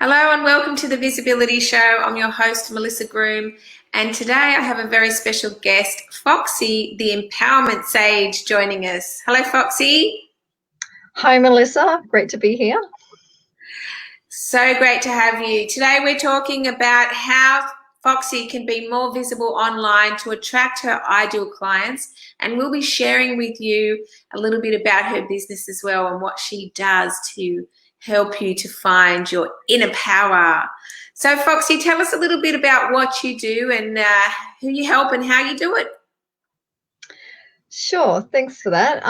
Hello and welcome to the Visibility Show. I'm your host, Melissa Groom, and today I have a very special guest, Foxxy, the Empowerment Sage, joining us. Hello, Foxxy. Hi, Melissa. Great to be here. So great to have you. Today we're talking about how Foxxy can be more visible online to attract her ideal clients, and we'll be sharing with you a little bit about her business as well and what she does to help you to find your inner power. So Foxxy, tell us a little bit about what you do and who you help and how you do it. Sure, thanks for that.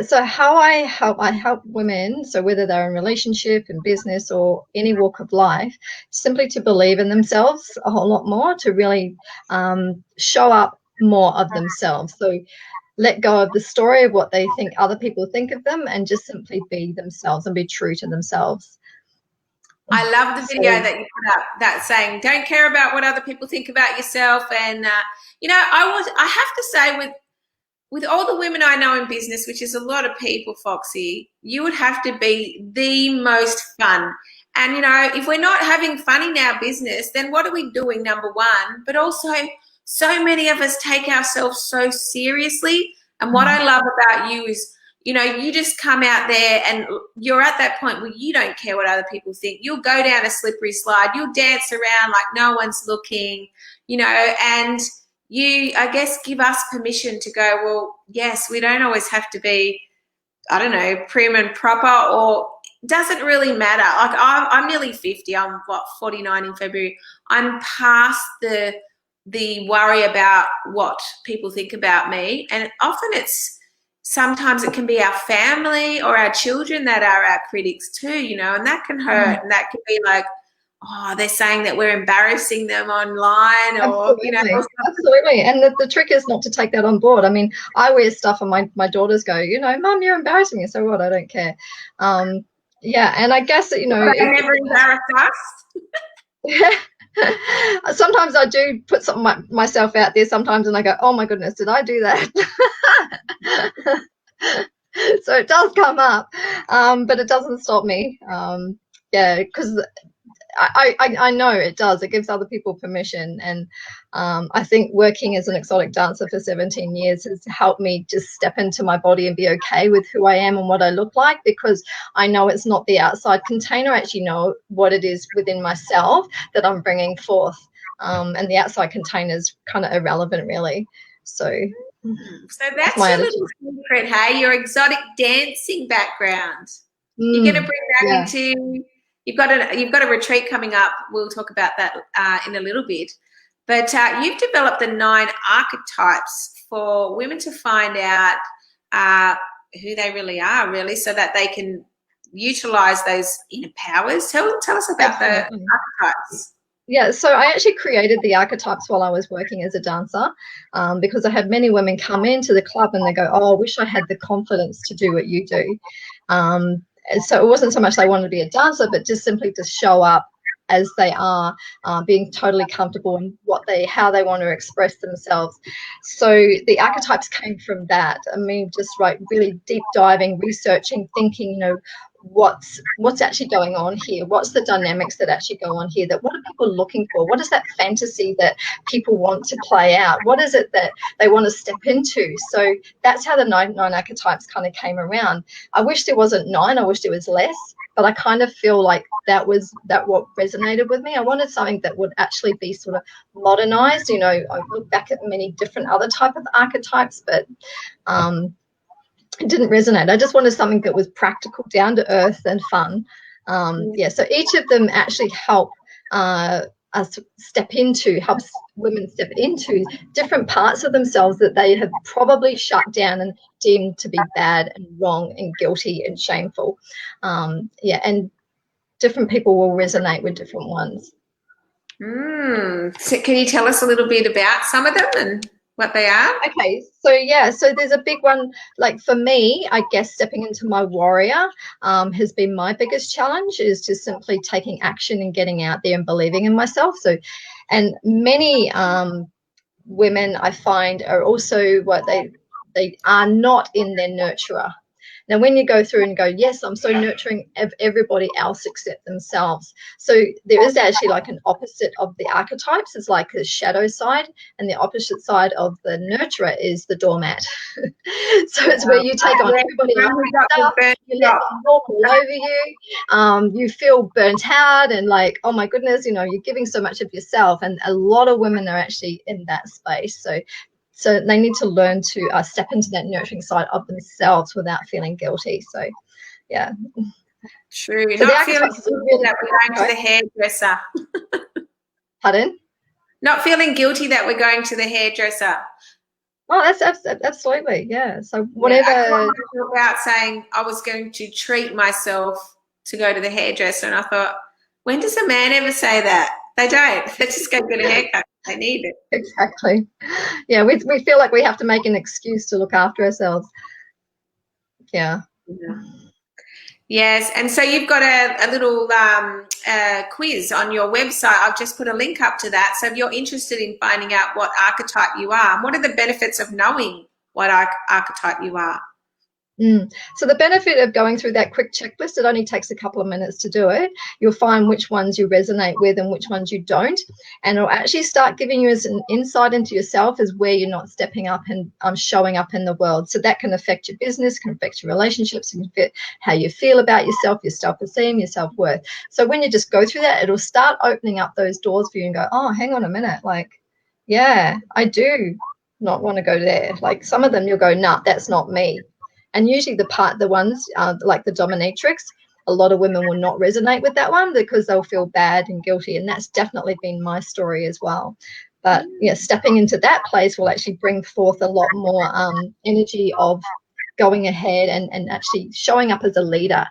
So how I help women, so whether they're in relationship, in business, or any walk of life, simply to believe in themselves a whole lot more, to really show up more of themselves. So let go of the story of what they think other people think of them and just simply be themselves and be true to themselves. I love the video that you put up that saying, don't care about what other people think about yourself. And, I have to say with all the women I know in business, which is a lot of people, Foxxy, you would have to be the most fun. And, if we're not having fun in our business, then what are we doing, number one? But also, so many of us take ourselves so seriously. And what I love about you is, you just come out there and you're at that point where you don't care what other people think. You'll go down a slippery slide. You'll dance around like no one's looking, and you, I guess, give us permission to go, well, yes, we don't always have to be, prim and proper, or doesn't really matter. Like I'm nearly 50. I'm 49 in February. I'm past the worry about what people think about me. And often sometimes it can be our family or our children that are our critics too, and that can hurt. And that can be like, oh, they're saying that we're embarrassing them online, or, Absolutely. And the trick is not to take that on board. I mean, I wear stuff and my daughters go, Mum, you're embarrassing me. So what? I don't care. And I guess that, they never embarrass us. Sometimes I do put myself out there sometimes and I go, oh my goodness, did I do that? So it does come up, but it doesn't stop me. Because I know it does. It gives other people permission. And I think working as an exotic dancer for 17 years has helped me just step into my body and be okay with who I am and what I look like, because I know it's not the outside container. I actually know what it is within myself that I'm bringing forth. And the outside container is kind of irrelevant, really. So that's your little secret, hey? Your exotic dancing background. You're going to bring that into... You've got a retreat coming up. We'll talk about that in a little bit. But you've developed the 9 archetypes for women to find out who they really are, really, so that they can utilize those inner powers. Tell us about the archetypes. Yeah, so I actually created the archetypes while I was working as a dancer, because I had many women come into the club and they go, oh, I wish I had the confidence to do what you do. So it wasn't so much they wanted to be a dancer, but just simply to show up as they are, being totally comfortable in how they want to express themselves. So the archetypes came from that. I mean, just really deep diving, researching, thinking, what's actually going on here? What's the dynamics that actually go on here? What are people looking for? What is that fantasy that people want to play out? What is it that they want to step into? So that's how the nine archetypes kind of came around. I wish there wasn't 9. I wish there was less, but I kind of feel like that what resonated with me. I wanted something that would actually be sort of modernized. I look back at many different other type of archetypes, but it didn't resonate. I just wanted something that was practical, down to earth, and fun. So each of them actually helps women step into different parts of themselves that they have probably shut down and deemed to be bad and wrong and guilty and shameful. And different people will resonate with different ones. So can you tell us a little bit about some of them and what they are? Okay, so there's a big one. Like for me, I guess stepping into my warrior has been my biggest challenge, is just simply taking action and getting out there and believing in myself. So, and many women I find are also what they are not in their nurturer. Now, when you go through and go, yes, I'm so nurturing of everybody else except themselves. So there is actually like an opposite of the archetypes. It's like the shadow side, and the opposite side of the nurturer is the doormat. So it's where you take on everybody else's stuff, you let them walk all over you, you feel burnt out and like, oh my goodness, you know, you're giving so much of yourself. And a lot of women are actually in that space. So they need to learn to step into that nurturing side of themselves without feeling guilty. So, yeah. True. So not feeling guilty that we're going to the hairdresser. Pardon? Not feeling guilty that we're going to the hairdresser. Oh, that's absolutely, yeah. So whatever. Yeah, I about saying I was going to treat myself to go to the hairdresser, and I thought, when does a man ever say that? They don't. They just go get a haircut. They need it. Exactly. Yeah, we feel like we have to make an excuse to look after ourselves. Yeah. Yes, and so you've got a little quiz on your website. I've just put a link up to that. So if you're interested in finding out what archetype you are, what are the benefits of knowing what archetype you are? So the benefit of going through that quick checklist, it only takes a couple of minutes to do it. You'll find which ones you resonate with and which ones you don't. And it'll actually start giving you as an insight into yourself as where you're not stepping up and showing up in the world. So that can affect your business, can affect your relationships, can affect how you feel about yourself, your self-esteem, your self-worth. So when you just go through that, it'll start opening up those doors for you and go, oh, hang on a minute. Like, yeah, I do not want to go there. Like some of them you'll go, nah, that's not me. And usually the ones like the dominatrix, a lot of women will not resonate with that one because they'll feel bad and guilty. And that's definitely been my story as well. But yeah, stepping into that place will actually bring forth a lot more energy of going ahead and actually showing up as a leader.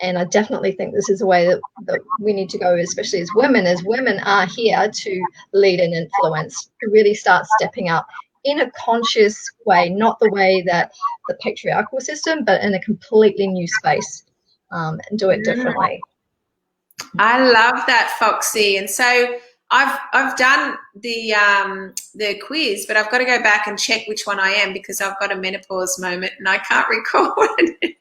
And I definitely think this is a way that we need to go, especially as women are here to lead and influence, to really start stepping up in a conscious way, not the way that the patriarchal system, but in a completely new space, and do it differently. I love that, Foxy. And so I've done the quiz, but I've got to go back and check which one I am because I've got a menopause moment and I can't recall it.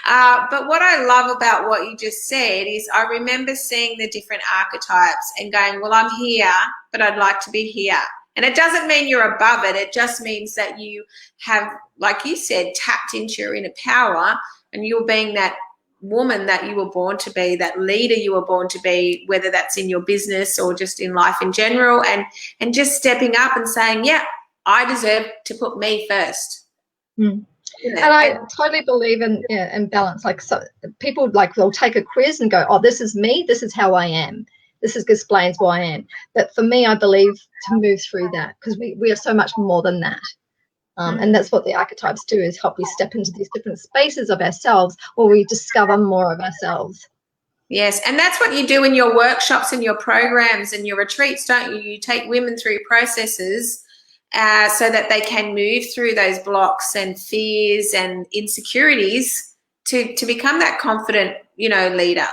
But what I love about what you just said is I remember seeing the different archetypes and going, well, I'm here, but I'd like to be here. And it doesn't mean you're above it. It just means that you have, like you said, tapped into your inner power and you're being that woman that you were born to be, that leader you were born to be, whether that's in your business or just in life in general, and just stepping up and saying, yeah, I deserve to put me first. And I totally believe in balance. Like, so people, like, they'll take a quiz and go, oh, this is me, this is how I am. This explains who I am. But for me, I believe to move through that because we are so much more than that. And that's what the archetypes do, is help we step into these different spaces of ourselves where we discover more of ourselves. Yes, and that's what you do in your workshops and your programs and your retreats, don't you? You take women through processes so that they can move through those blocks and fears and insecurities to become that confident, leader.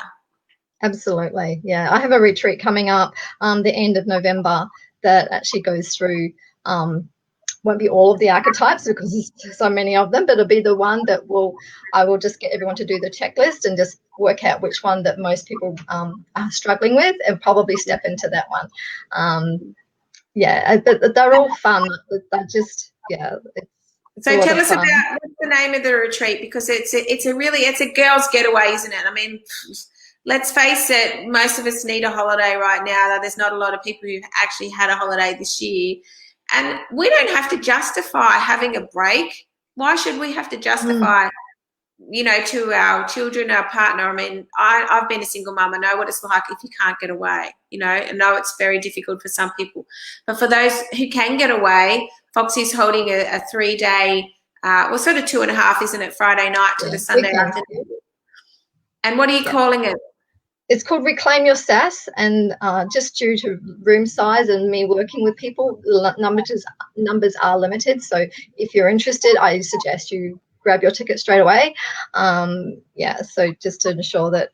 Absolutely. Yeah. I have a retreat coming up the end of November that actually goes through, won't be all of the archetypes because there's so many of them, but it'll be the one that I will just get everyone to do the checklist and just work out which one that most people are struggling with and probably step into that one. But they're all fun. They're just, yeah. So tell us about what's the name of the retreat, because it's a girls' getaway, isn't it? I mean, let's face it, most of us need a holiday right now. There's not a lot of people who've actually had a holiday this year. And we don't have to justify having a break. Why should we have to justify, to our children, our partner? I mean, I've been a single mum. I know what it's like if you can't get away, I know it's very difficult for some people. But for those who can get away, Foxy's holding a 3-day, sort of 2.5, isn't it, Friday night to the Sunday afternoon. And what are you calling it? It's called Reclaim Your Sass, and just due to room size and me working with people, numbers are limited. So if you're interested, I suggest you grab your ticket straight away. So just to ensure that,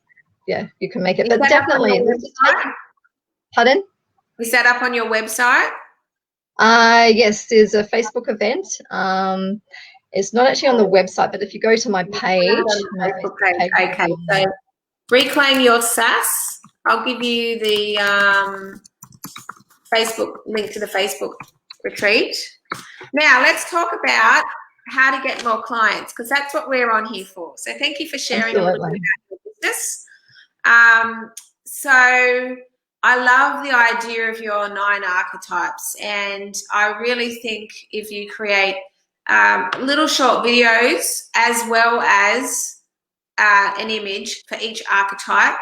you can make it. But definitely, pardon? Is that up on your website? Yes, there's a Facebook event. It's not actually on the website, but if you go to my page, my Facebook Facebook page. page, Okay, so reclaim your sass. I'll give you the Facebook link to the Facebook retreat. Now let's talk about how to get more clients, because that's what we're on here for. So thank you for sharing a little bit about your business. So I love the idea of your 9 archetypes, and I really think if you create little short videos as well as an image for each archetype,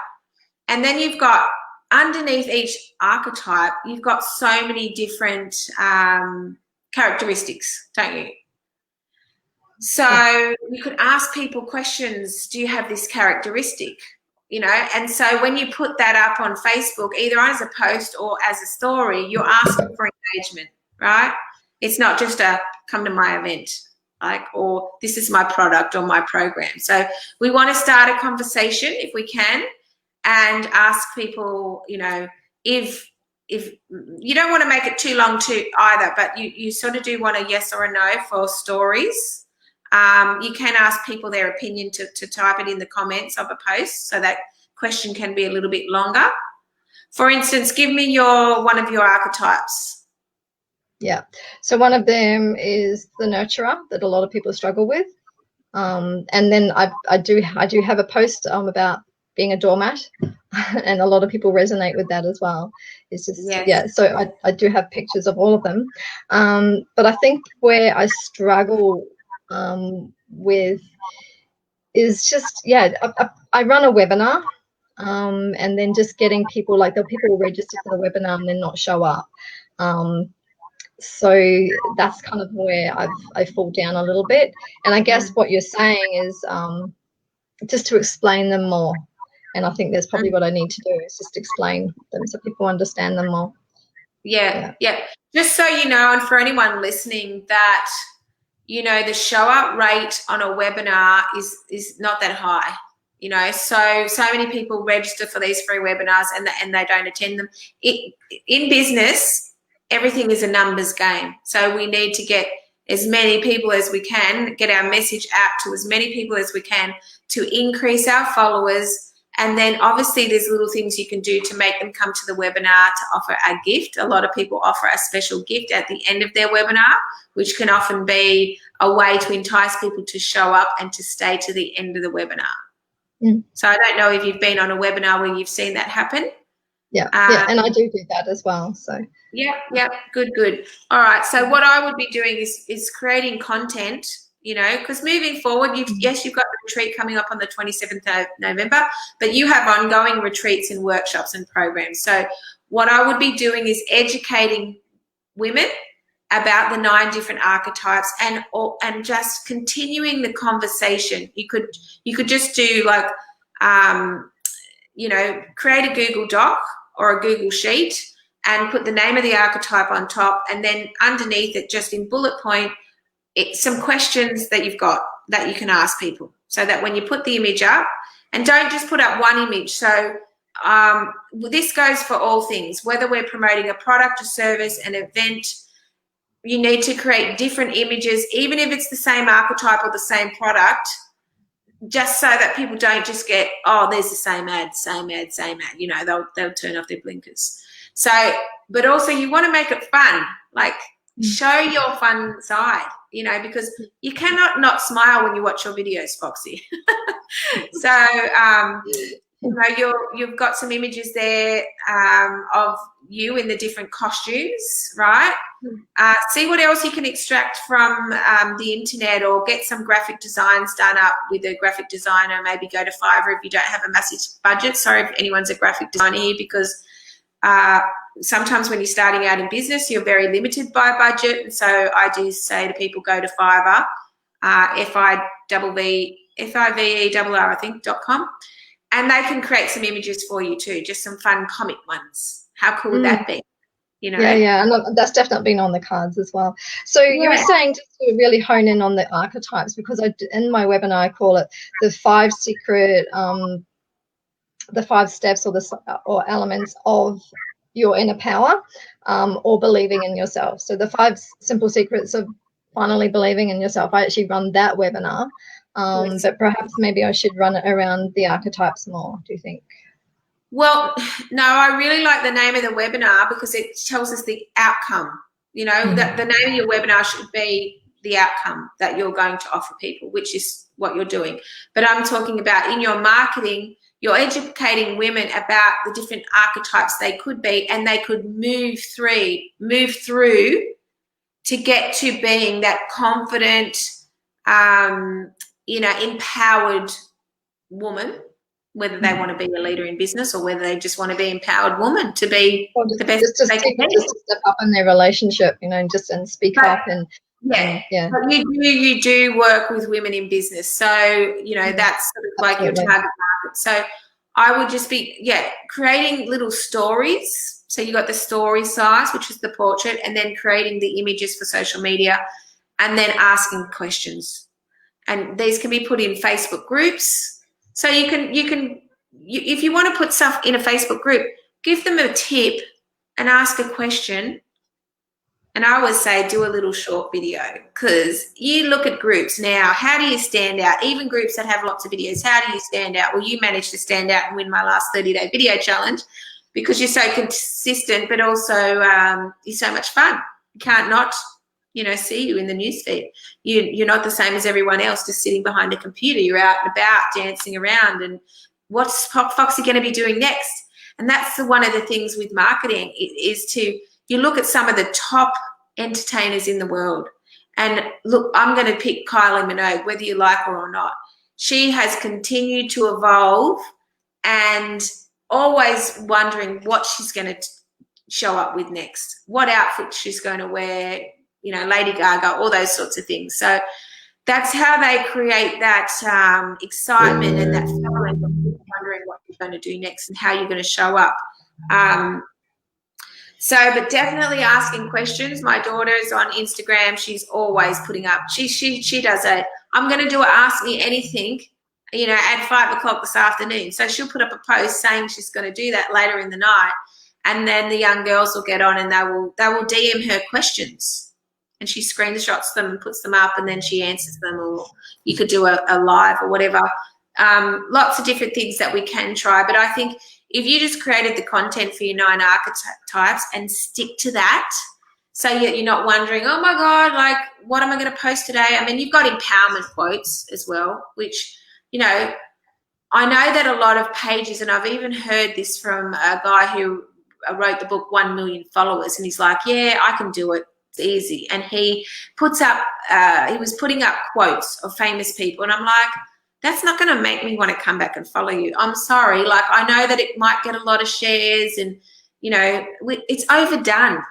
and then you've got underneath each archetype, you've got so many different characteristics, don't you? So you could ask people questions. Do you have this characteristic? You know, and so when you put that up on Facebook, either as a post or as a story, you're asking for engagement, right? It's not just a come to my event, like, or this is my product or my program. So we want to start a conversation if we can, and ask people, you know, if you don't want to make it too long too either, but you sort of do want a yes or a no for stories. You can ask people their opinion to type it in the comments of a post, so that question can be a little bit longer. For instance, give me one of your archetypes. Yeah. So one of them is the nurturer that a lot of people struggle with. And then I do have a post about being a doormat, and a lot of people resonate with that as well. It's just, yeah, so I do have pictures of all of them. But I think where I struggle with is just, I run a webinar, and then just getting people, like, the people will register for the webinar and then not show up. So that's kind of where I fall down a little bit. And I guess what you're saying is just to explain them more. And I think that's probably what I need to do, is just explain them so people understand them more. Yeah. Just so you know, and for anyone listening, that, you know, the show up rate on a webinar is not that high. You know, so many people register for these free webinars and they don't attend them. In business, everything is a numbers game. So we need to get as many people as we can, get our message out to as many people as we can to increase our followers. And then obviously there's little things you can do to make them come to the webinar, to offer a gift. A lot of people offer a special gift at the end of their webinar, which can often be a way to entice people to show up and to stay to the end of the webinar. So I don't know if you've been on a webinar where you've seen that happen. Yeah, and I do that as well. So yeah, good. All right. So what I would be doing is creating content, you know, because moving forward, you've got the retreat coming up on the 27th of November, but you have ongoing retreats and workshops and programs. So what I would be doing is educating women about the 9 different archetypes and just continuing the conversation. You could just do like, you know, create a Google Doc or a Google Sheet and put the name of the archetype on top, and then underneath it, just in bullet point, some questions that you've got that you can ask people, so that when you put the image up, and don't just put up one image. So this goes for all things, whether we're promoting a product, a service, an event, you need to create different images, even if it's the same archetype or the same product, just so that people don't just get, oh, there's the same ad, you know, they'll turn off their blinkers. So, but also you want to make it fun, like show your fun side, you know, because you cannot not smile when you watch your videos, Foxy. So, you know, you've got some images there of you in the different costumes, right? See what else you can extract from the internet, or get some graphic designs done up with a graphic designer. Maybe go to Fiverr if you don't have a massive budget. Sorry if anyone's a graphic designer here, because sometimes when you're starting out in business, you're very limited by budget. And so I do say to people, go to Fiverr, FIVERR, I think, .com. And they can create some images for you too, just some fun comic ones. How cool would that be? You know? Yeah, and that's definitely been on the cards as well. So you were saying just to really hone in on the archetypes, because in my webinar I call it the 5 secret, the 5 steps or elements of your inner power, or believing in yourself. So the 5 simple secrets of finally believing in yourself. I actually run that webinar, Yes. but perhaps maybe I should run it around the archetypes more. Do you think? Well, no, I really like the name of the webinar because it tells us the outcome. You know, that the name of your webinar should be the outcome that you're going to offer people, which is what you're doing. But I'm talking about in your marketing, you're educating women about the different archetypes they could be, and they could move through to get to being that confident, empowered woman, whether they want to be a leader in business or whether they just want to be empowered woman to be the best they can be. Just to step up in their relationship, and speak up and yeah. But you do work with women in business, so that's sort of like your target market. So I would just be creating little stories. So you got the story size, which is the portrait, and then creating the images for social media, and then asking questions. And these can be put in Facebook groups. So you can if you want to put stuff in a Facebook group, give them a tip and ask a question. And I always say do a little short video, because you look at groups now, how do you stand out? Even groups that have lots of videos, how do you stand out? Well, you managed to stand out and win my last 30-day video challenge because you're so consistent, but also you're so much fun. You can't not see you in the newsfeed. You're not the same as everyone else just sitting behind a computer. You're out and about dancing around, and what's Foxxy going to be doing next? And that's one of the things with marketing is you look at some of the top entertainers in the world, and look, I'm going to pick Kylie Minogue, whether you like her or not. She has continued to evolve and always wondering what she's going to show up with next, what outfit she's going to wear, Lady Gaga, all those sorts of things. So that's how they create that excitement and that feeling of wondering what you're going to do next and how you're going to show up. But definitely asking questions. My daughter's on Instagram. She's always putting up. She does I'm going to do Ask Me Anything, at 5 o'clock this afternoon. So she'll put up a post saying she's going to do that later in the night, and then the young girls will get on and they will DM her questions. And she screenshots them and puts them up, and then she answers them, or you could do a live or whatever. Lots of different things that we can try. But I think if you just created the content for your 9 archetypes and stick to that, so you're not wondering, oh, my God, like, what am I going to post today? I mean, you've got empowerment quotes as well, which, I know that a lot of pages, and I've even heard this from a guy who wrote the book 1 Million Followers, and he's like, yeah, I can do it. It's easy. And he puts up, he was putting up quotes of famous people, and I'm like, that's not going to make me want to come back and follow you. I'm sorry. Like, I know that it might get a lot of shares and, it's overdone.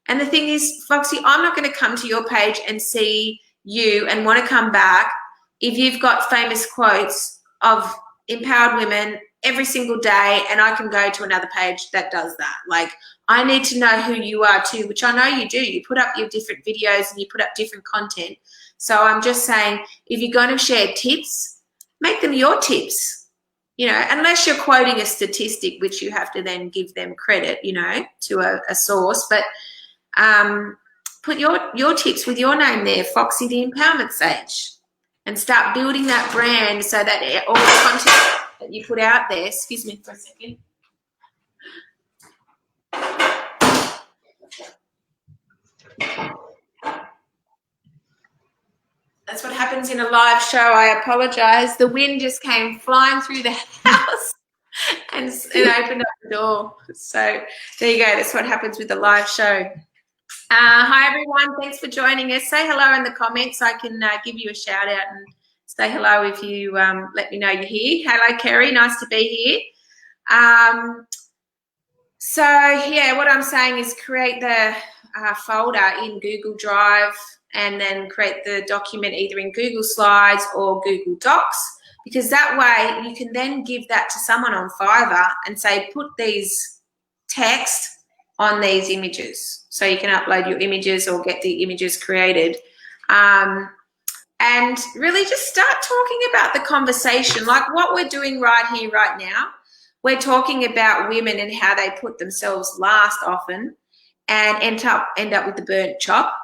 And the thing is, Foxy, I'm not going to come to your page and see you and want to come back if you've got famous quotes of empowered women every single day, and I can go to another page that does that. Like, I need to know who you are too, which I know you do. You put up your different videos and you put up different content. So I'm just saying, if you're going to share tips, make them your tips, unless you're quoting a statistic, which you have to then give them credit, to a source. But put your tips with your name there, Foxy the Empowerment Sage, and start building that brand so that all the content that you put out there, excuse me for a second. That's what happens in a live show. I apologize. The wind just came flying through the house and opened up the door. So there you go. That's what happens with the live show. Hi, everyone. Thanks for joining us. Say hello in the comments. I can give you a shout out and say hello if you let me know you're here. Hello, Kerry. Nice to be here. So, yeah, what I'm saying is create the folder in Google Drive, and then create the document either in Google Slides or Google Docs, because that way you can then give that to someone on Fiverr and say, put these text on these images. So you can upload your images or get the images created. And really just start talking about the conversation, like what we're doing right here, right now. We're talking about women and how they put themselves last often and end up with the burnt chop.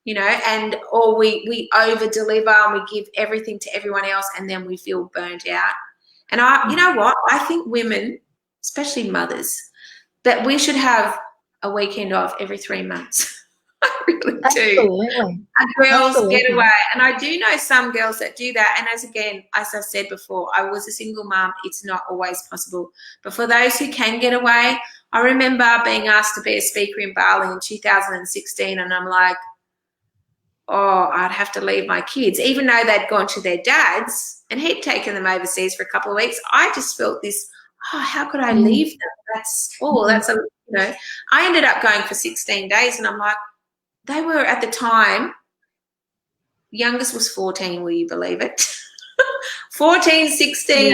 and or we over deliver and we give everything to everyone else, and then we feel burnt out. And you know what? I think women, especially mothers, that we should have a weekend off every 3 months. I really do. Absolutely. A girls Absolutely. get away. And I do know some girls that do that. And as I've said before, I was a single mum. It's not always possible. But for those who can get away, I remember being asked to be a speaker in Bali in 2016, and I'm like, oh, I'd have to leave my kids. Even though they'd gone to their dad's and he'd taken them overseas for a couple of weeks, I just felt this, how could I leave them? I ended up going for 16 days, and I'm like, they were at the time, youngest was 14, will you believe it? 14, 16,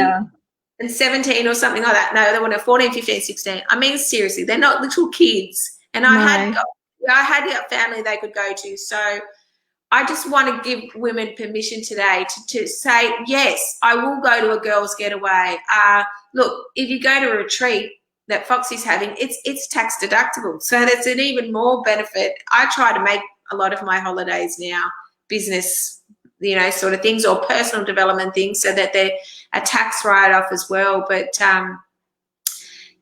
and 17 or something like that. No, they were 14, 15, 16. I mean, seriously, they're not little kids. And I had a family they could go to. So I just want to give women permission today to say, yes, I will go to a girls' getaway. Look, if you go to a retreat that Foxxy's having, it's tax deductible. So that's an even more benefit. I try to make a lot of my holidays now business, sort of things, or personal development things, so that they're a tax write-off as well. But so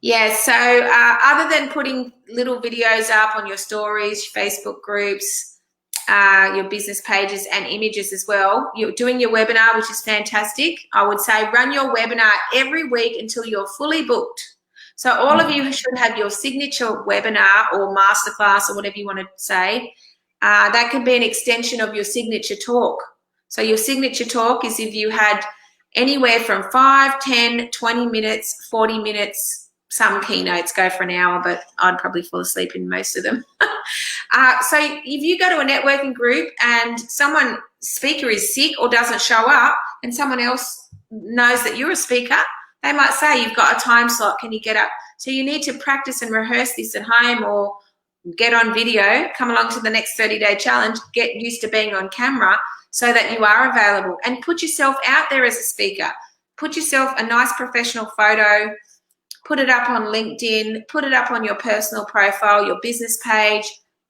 other than putting little videos up on your stories, Facebook groups, your business pages and images as well, you're doing your webinar, which is fantastic. I would say run your webinar every week until you're fully booked. So all of you should have your signature webinar or masterclass or whatever you want to say. That can be an extension of your signature talk. So your signature talk is if you had anywhere from 5, 10, 20 minutes, 40 minutes. Some keynotes go for an hour, but I'd probably fall asleep in most of them. So if you go to a networking group and speaker is sick or doesn't show up, and someone else knows that you're a speaker, they might say, you've got a time slot, can you get up? So you need to practice and rehearse this at home, or get on video, come along to the next 30-day challenge, get used to being on camera so that you are available, and put yourself out there as a speaker. Put yourself a nice professional photo, put it up on LinkedIn, put it up on your personal profile, your business page,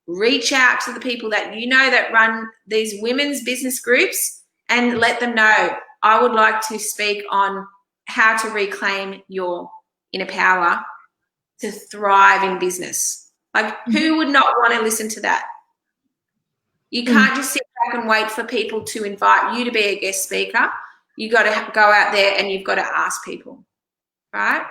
reach out to the people that you know that run these women's business groups and let them know, I would like to speak on how to reclaim your inner power to thrive in business. Like, who would not want to listen to that? You can't just sit back and wait for people to invite you to be a guest speaker. You got to go out there and you've got to ask people, right?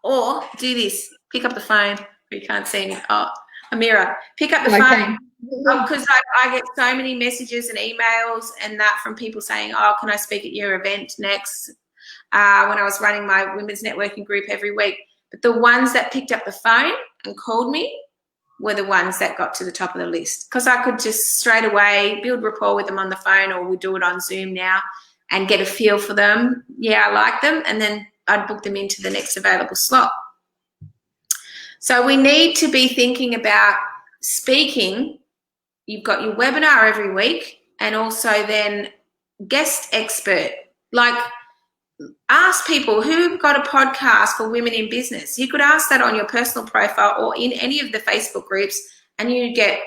Or do this. Pick up the phone. You can't see me. Oh, Amira, pick up the phone. Because I get so many messages and emails and that from people saying, oh, can I speak at your event next? When I was running my women's networking group every week. But the ones that picked up the phone and called me were the ones that got to the top of the list, because I could just straight away build rapport with them on the phone, or we do it on Zoom now, and get a feel for them. Yeah, I like them. And then I'd book them into the next available slot. So we need to be thinking about speaking. You've got your webinar every week, and also then guest expert. Like, ask people who've got a podcast for women in business. You could ask that on your personal profile or in any of the Facebook groups, and you get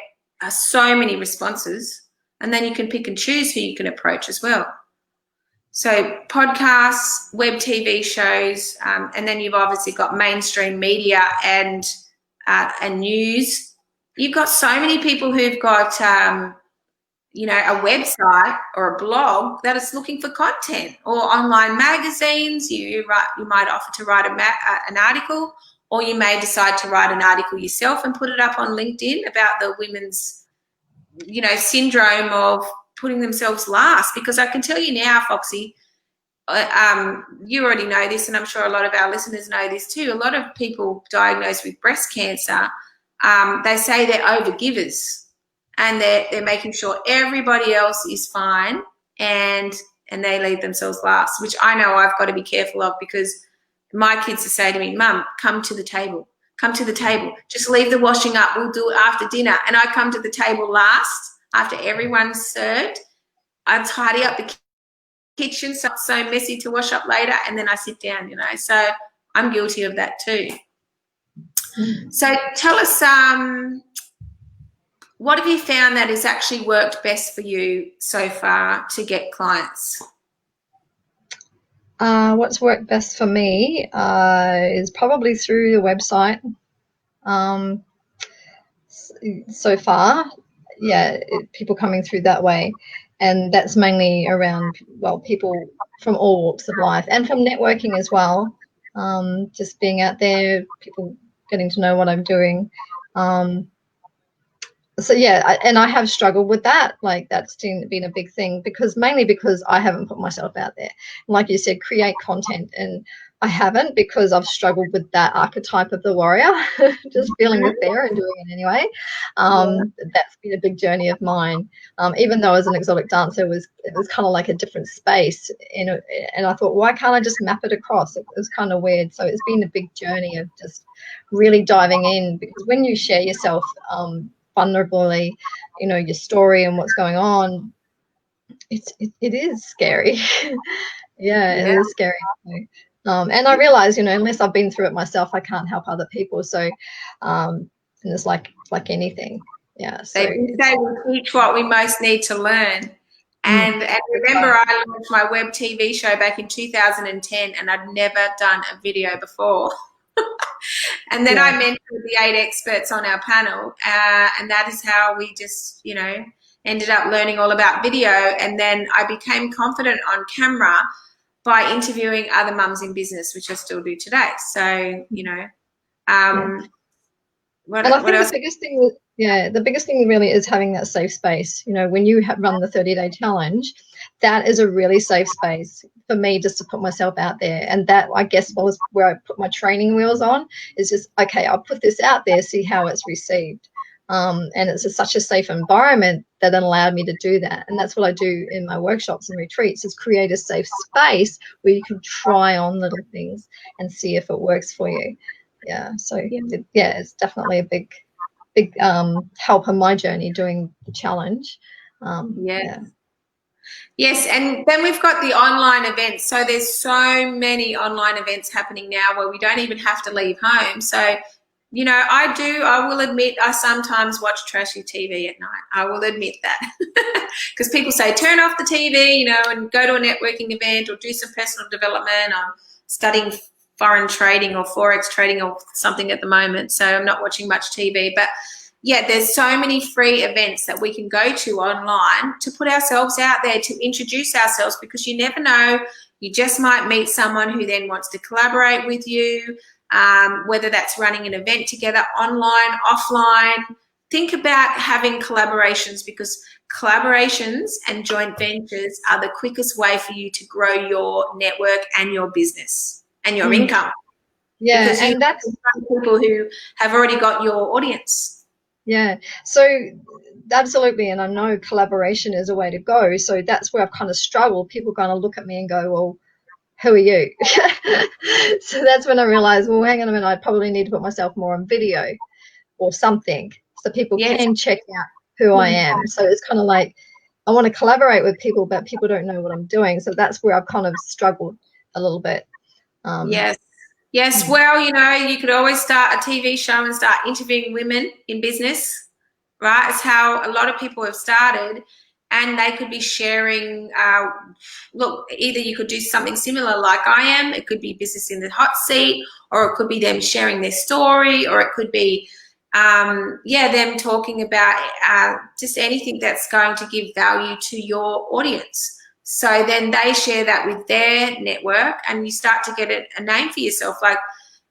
so many responses. And then you can pick and choose who you can approach as well. So podcasts, web TV shows, and then you've obviously got mainstream media and news. You've got so many people who've got, a website or a blog that is looking for content, or online magazines. You might offer to write an article, or you may decide to write an article yourself and put it up on LinkedIn about the women's, syndrome of putting themselves last. Because I can tell you now, Foxy, you already know this, and I'm sure a lot of our listeners know this too. A lot of people diagnosed with breast cancer, they say they're overgivers, and they're making sure everybody else is fine, and they leave themselves last, which I know I've got to be careful of, because my kids will say to me, Mum, come to the table. Come to the table. Just leave the washing up. We'll do it after dinner. And I come to the table last after everyone's served. I tidy up the kitchen so it's so messy to wash up later, and then I sit down, So I'm guilty of that too. So tell us, what have you found that has actually worked best for you so far to get clients? What's worked best for me is probably through the website. So far, yeah, people coming through that way, and that's mainly around, well, people from all walks of life and from networking as well. Just being out there, people getting to know what I'm doing. So yeah, and I have struggled with that. Like that's been a big thing mainly because I haven't put myself out there. Like you said, create content, and I haven't because I've struggled with that archetype of the warrior, just feeling the fear and doing it anyway. That's been a big journey of mine. Even though as an exotic dancer, it was kind of like a different space, and I thought, why can't I just map it across? It was kind of weird. So it's been a big journey of just really diving in, because when you share yourself vulnerably, you know, your story and what's going on, it is scary. Yeah, it is scary. And I realize, you know, unless I've been through it myself, I can't help other people. So and it's like anything. Yeah, so they say we teach what we most need to learn. And remember, I launched my web TV show back in 2010, and I'd never done a video before. And then I mentored the 8 experts on our panel, and that is how we just, you know, ended up learning all about video. And then I became confident on camera by interviewing other mums in business, which I still do today. So, you know, what else? The biggest thing really is having that safe space. You know, when you run the 30-day challenge, that is a really safe space for me just to put myself out there. And that, I guess, was where I put my training wheels on, is just, okay, I'll put this out there, see how it's received. And it's such a safe environment that allowed me to do that. And that's what I do in my workshops and retreats, is create a safe space where you can try on little things and see if it works for you. Yeah, so it's definitely a big help on my journey doing the challenge. Yes, and then we've got the online events. So there's so many online events happening now where we don't even have to leave home. So, you know, I will admit, I sometimes watch trashy TV at night. I will admit that. Because people say, turn off the TV, you know, and go to a networking event or do some personal development. I'm studying foreign trading or Forex trading or something at the moment, so I'm not watching much TV. But yeah, there's so many free events that we can go to online to put ourselves out there, to introduce ourselves, because you never know, you just might meet someone who then wants to collaborate with you, whether that's running an event together, online, offline. Think about having collaborations, because collaborations and joint ventures are the quickest way for you to grow your network and your business and your income. Yeah, because and that's people who have already got your audience. Yeah, so absolutely, and I know collaboration is a way to go. So that's where I've kind of struggled. People kind of look at me and go, well, who are you? So that's when I realized, well, hang on a minute, I probably need to put myself more on video or something so people can check out who I am. So it's kind of like, I want to collaborate with people, but people don't know what I'm doing. So that's where I've kind of struggled a little bit. Yes. Well, you know, you could always start a TV show and start interviewing women in business, right? It's how a lot of people have started, and they could be sharing, look, either you could do something similar like I am. It could be business in the hot seat, or it could be them sharing their story, or it could be, them talking about just anything that's going to give value to your audience. So then they share that with their network, and you start to get a name for yourself. Like,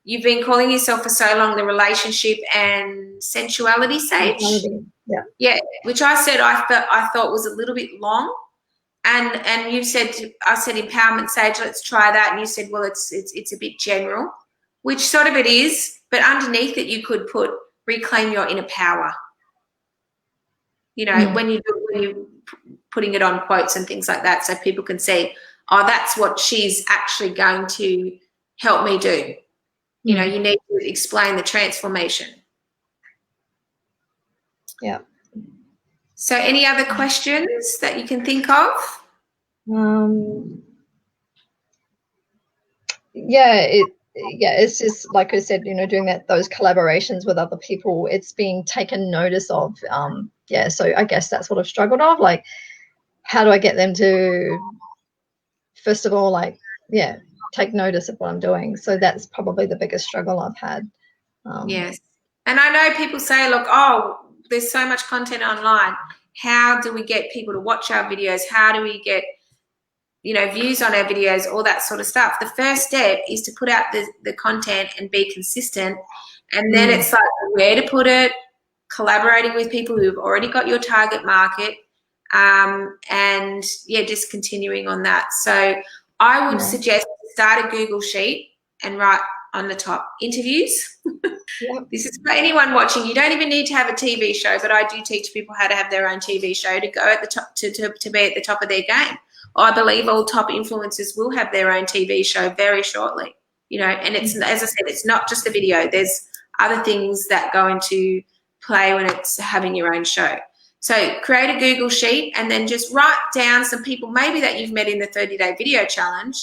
you've been calling yourself for so long the relationship and sensuality sage. Yeah, which I said I thought was a little bit long. And you said, I said empowerment sage, let's try that. And you said, well, it's a bit general, which sort of it is, but underneath it you could put reclaim your inner power. You know, when you putting it on quotes and things like that, so people can see, oh, that's what she's actually going to help me do. You know, you need to explain the transformation. Yeah. So any other questions that you can think of? It's just like I said, you know, doing those collaborations with other people, it's being taken notice of. yeah, so I guess that's what I've struggled of, like, how do I get them to, first of all, like, yeah, take notice of what I'm doing? So that's probably the biggest struggle I've had. Yes. And I know people say, look, oh, there's so much content online. How do we get people to watch our videos? How do we get, you know, views on our videos, all that sort of stuff? The first step is to put out the content and be consistent. And then it's like where to put it, collaborating with people who've already got your target market, and, yeah, just continuing on that. So I would suggest start a Google Sheet and write on the top interviews. Yep. This is for anyone watching. You don't even need to have a TV show, but I do teach people how to have their own TV show to go at the top, to be at the top of their game. I believe all top influencers will have their own TV show very shortly, you know, and it's, as I said, it's not just a video. There's other things that go into play when it's having your own show. So create a Google Sheet and then just write down some people maybe that you've met in the 30-day video challenge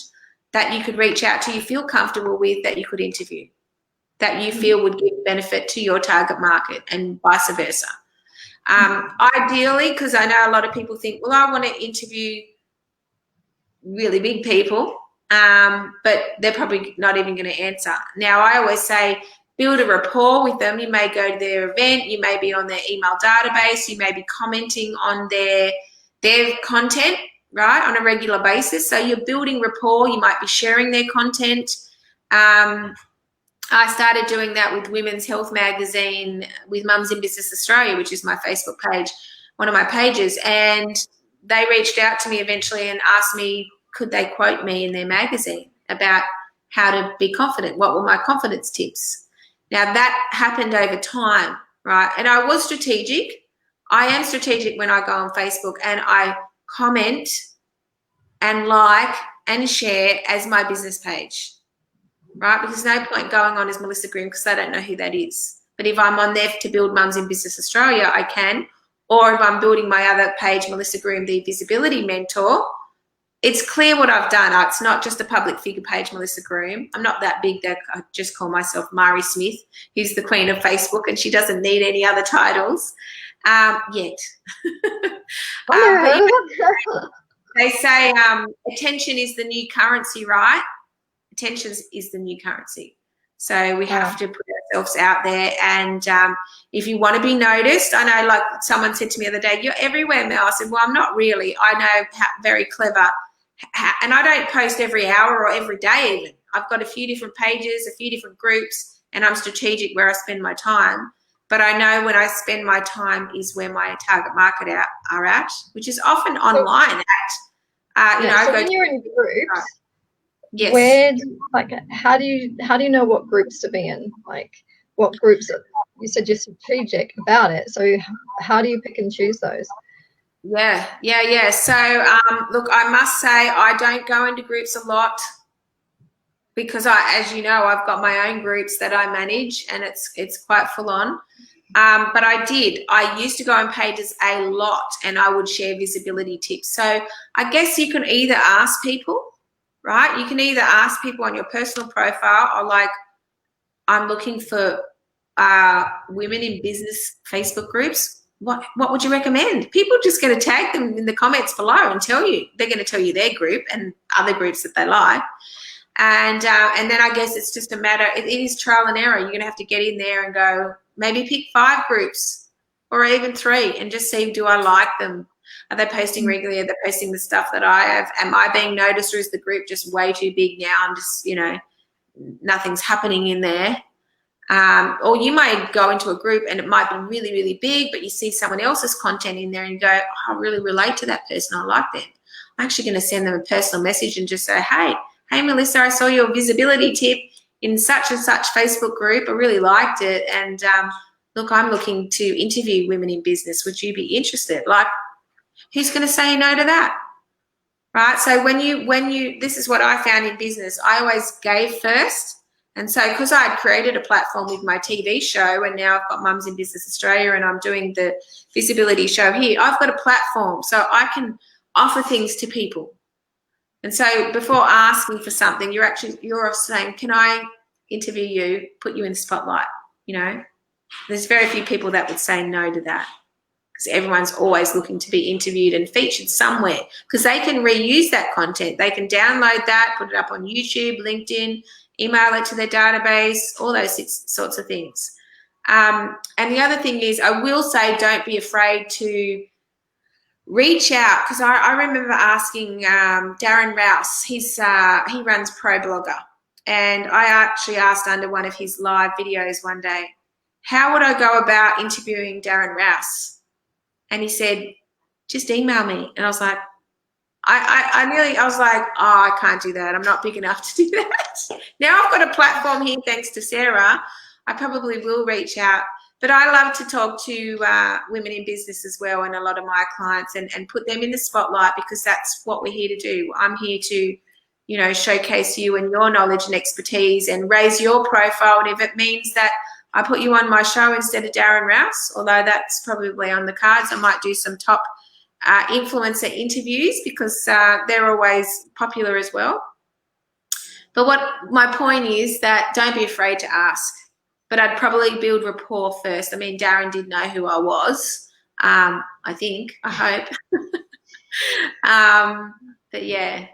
that you could reach out to, you feel comfortable with, that you could interview, that you feel would give benefit to your target market, and vice versa. Ideally, because I know a lot of people think, well, I want to interview really big people, but they're probably not even going to answer. Now, I always say build a rapport with them. You may go to their event, you may be on their email database, you may be commenting on their content, right, on a regular basis. So you're building rapport. You might be sharing their content. I started doing that with Women's Health Magazine, with Mums in Business Australia, which is my Facebook page, one of my pages, and they reached out to me eventually and asked me, could they quote me in their magazine about how to be confident? What were my confidence tips? Now, that happened over time, right? And I was strategic. I am strategic when I go on Facebook and I comment and like and share as my business page, right? Because there's no point going on as Melissa Grimm because they don't know who that is. But if I'm on there to build Mums in Business Australia, I can. Or if I'm building my other page, Melissa Grimm, the Visibility Mentor, it's clear what I've done. It's not just a public figure page, Melissa Grimm. I'm not that big that I just call myself Mari Smith, who's the queen of Facebook, and she doesn't need any other titles yet. They say attention is the new currency, right? Attention is the new currency. So we have to put ourselves out there. And if you want to be noticed, I know, like someone said to me the other day, you're everywhere, Mel. I said, well, I'm not really. I know very clever. And I don't post every hour or every day even. I've got a few different pages, a few different groups, and I'm strategic where I spend my time. But I know when I spend my time is where my target market are at, which is often online. So when you're in groups, yes. Where, like, how do you know what groups to be in? Like, what groups? You said you're strategic about it. So how do you pick and choose those? Yeah. So look, I must say I don't go into groups a lot because as you know, I've got my own groups that I manage, and it's quite full on. But I used to go on pages a lot, and I would share visibility tips. So I guess you can either ask people. Right? You can either ask people on your personal profile, or like, I'm looking for women in business Facebook groups. What would you recommend? People are just going to tag them in the comments below and tell you. They're going to tell you their group and other groups that they like. And then I guess it's just a matter, it is trial and error. You're going to have to get in there and go, maybe pick 5 groups or even 3 and just see, do I like them? Are they posting regularly? Are they posting the stuff that I have? Am I being noticed, or is the group just way too big now? I'm just, nothing's happening in there. Or you might go into a group and it might be really, really big, but you see someone else's content in there and you go, oh, I really relate to that person. I like them. I'm actually going to send them a personal message and just say, hey, Melissa, I saw your visibility tip in such and such Facebook group. I really liked it. And look, I'm looking to interview women in business. Would you be interested? Like, who's going to say no to that, right? So when you, this is what I found in business. I always gave first. And so because I had created a platform with my TV show, and now I've got Mums in Business Australia and I'm doing the visibility show here, I've got a platform so I can offer things to people. And so before asking for something, you're saying, can I interview you, put you in the spotlight? There's very few people that would say no to that. because everyone's always looking to be interviewed and featured somewhere, because they can reuse that content. They can download that, put it up on YouTube, LinkedIn, email it to their database, all those sorts of things. And the other thing is, I will say, don't be afraid to reach out, because I remember asking Darren Rouse, he runs Pro Blogger, and I actually asked under one of his live videos one day, how would I go about interviewing Darren Rouse? And he said, just email me. And I was like, I was like, oh, I can't do that. I'm not big enough to do that. Now I've got a platform here, thanks to Sarah. I probably will reach out. But I love to talk to women in business as well, and a lot of my clients, and put them in the spotlight, because that's what we're here to do. I'm here to, you know, showcase you and your knowledge and expertise and raise your profile. And if it means that I put you on my show instead of Darren Rouse, although that's probably on the cards, I might do some top influencer interviews, because they're always popular as well. But what my point is, that don't be afraid to ask. But I'd probably build rapport first. I mean, Darren did know who I was, I think, I hope. But yeah,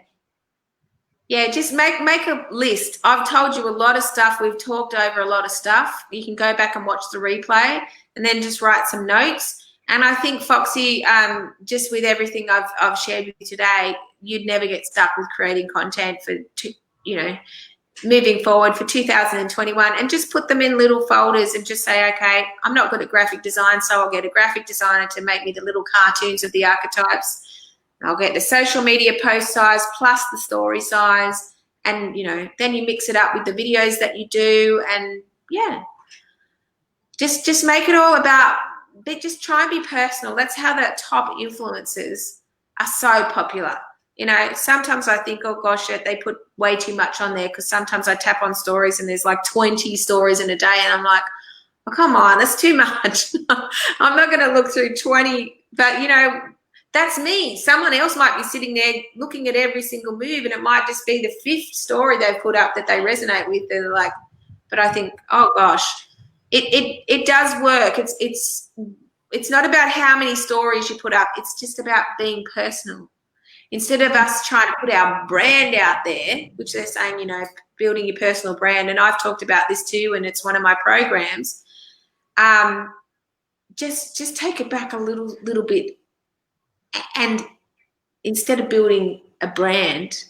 just make a list. I've told you a lot of stuff. We've talked over a lot of stuff. You can go back and watch the replay and then just write some notes. And I think, Foxy, just with everything I've shared with you today, you'd never get stuck with creating content for, you know, moving forward for 2021, and just put them in little folders and just say, okay, I'm not good at graphic design, so I'll get a graphic designer to make me the little cartoons of the archetypes. I'll get the social media post size plus the story size, and, you know, then you mix it up with the videos that you do, and yeah, just make it all about, just try and be personal. That's how the top influencers are so popular. You know, sometimes I think, oh gosh, they put way too much on there, because sometimes I tap on stories and there's like 20 stories in a day, and I'm like, oh, come on, that's too much. I'm not going to look through 20, but, you know, that's me. Someone else might be sitting there looking at every single move, and it might just be the 5th story they've put up that they resonate with. They're like, but I think, oh gosh, it does work. It's not about how many stories you put up. It's just about being personal. Instead of us trying to put our brand out there, which they're saying, you know, building your personal brand, and I've talked about this too, and it's one of my programs, just take it back a little bit, and instead of building a brand,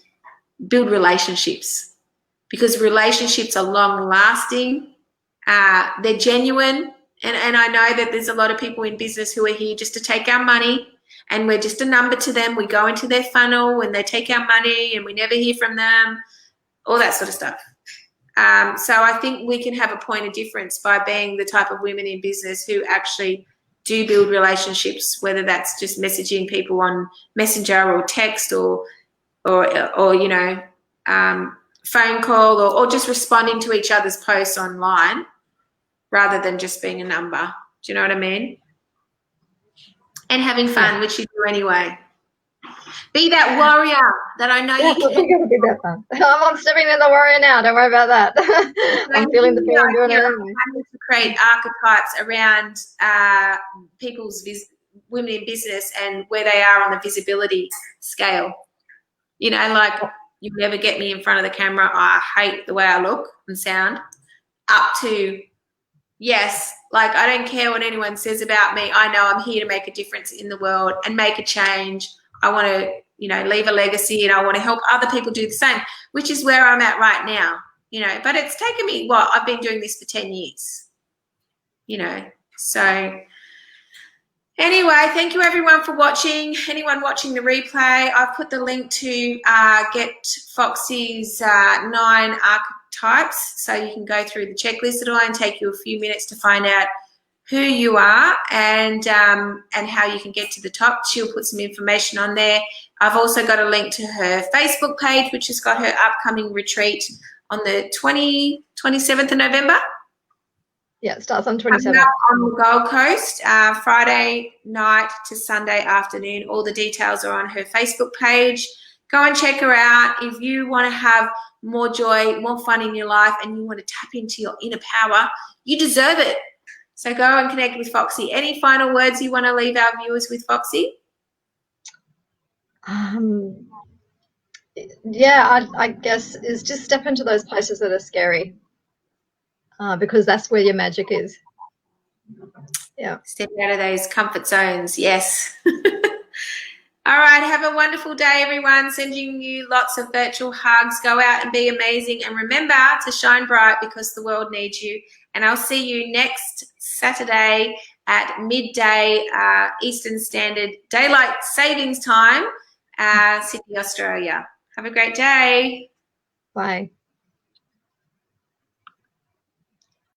build relationships, because relationships are long-lasting, they're genuine, and I know that there's a lot of people in business who are here just to take our money, and we're just a number to them. We go into their funnel and they take our money and we never hear from them, all that sort of stuff. So I think we can have a point of difference by being the type of women in business who actually do build relationships, whether that's just messaging people on Messenger or text or you know, phone call, or just responding to each other's posts online, rather than just being a number. Do you know what I mean? And having fun, which you do anyway. Be that warrior that I know you can. You're gonna be that fun. I'm stepping in the warrior now. Don't worry about that. I'm feeling the feeling, doing it anyway. I need to create archetypes around women in business and where they are on the visibility scale. You know, like, you never get me in front of the camera. I hate the way I look and sound. Up to, yes, like, I don't care what anyone says about me. I know I'm here to make a difference in the world and make a change. I want to, you know, leave a legacy, and I want to help other people do the same, which is where I'm at right now, you know. But it's taken me, I've been doing this for 10 years, you know. So anyway, thank you everyone for watching. Anyone watching the replay, I've put the link to get Foxxy's 9 archetypes, so you can go through the checklist. It'll only take you a few minutes to find out who you are and how you can get to the top. She'll put some information on there. I've also got a link to her Facebook page, which has got her upcoming retreat on the 27th of November. Yeah, it starts on 27th. On the Gold Coast, Friday night to Sunday afternoon. All the details are on her Facebook page. Go and check her out. If you want to have more joy, more fun in your life, and you want to tap into your inner power, you deserve it. So go and connect with Foxxy. Any final words you want to leave our viewers with, Foxxy? Yeah, I guess is just step into those places that are scary, because that's where your magic is. Yeah. Step out of those comfort zones. Yes. All right. Have a wonderful day, everyone. Sending you lots of virtual hugs. Go out and be amazing. And remember to shine bright because the world needs you. And I'll see you next Saturday at midday Eastern Standard Daylight Savings Time, Sydney, Australia. Have a great day. Bye.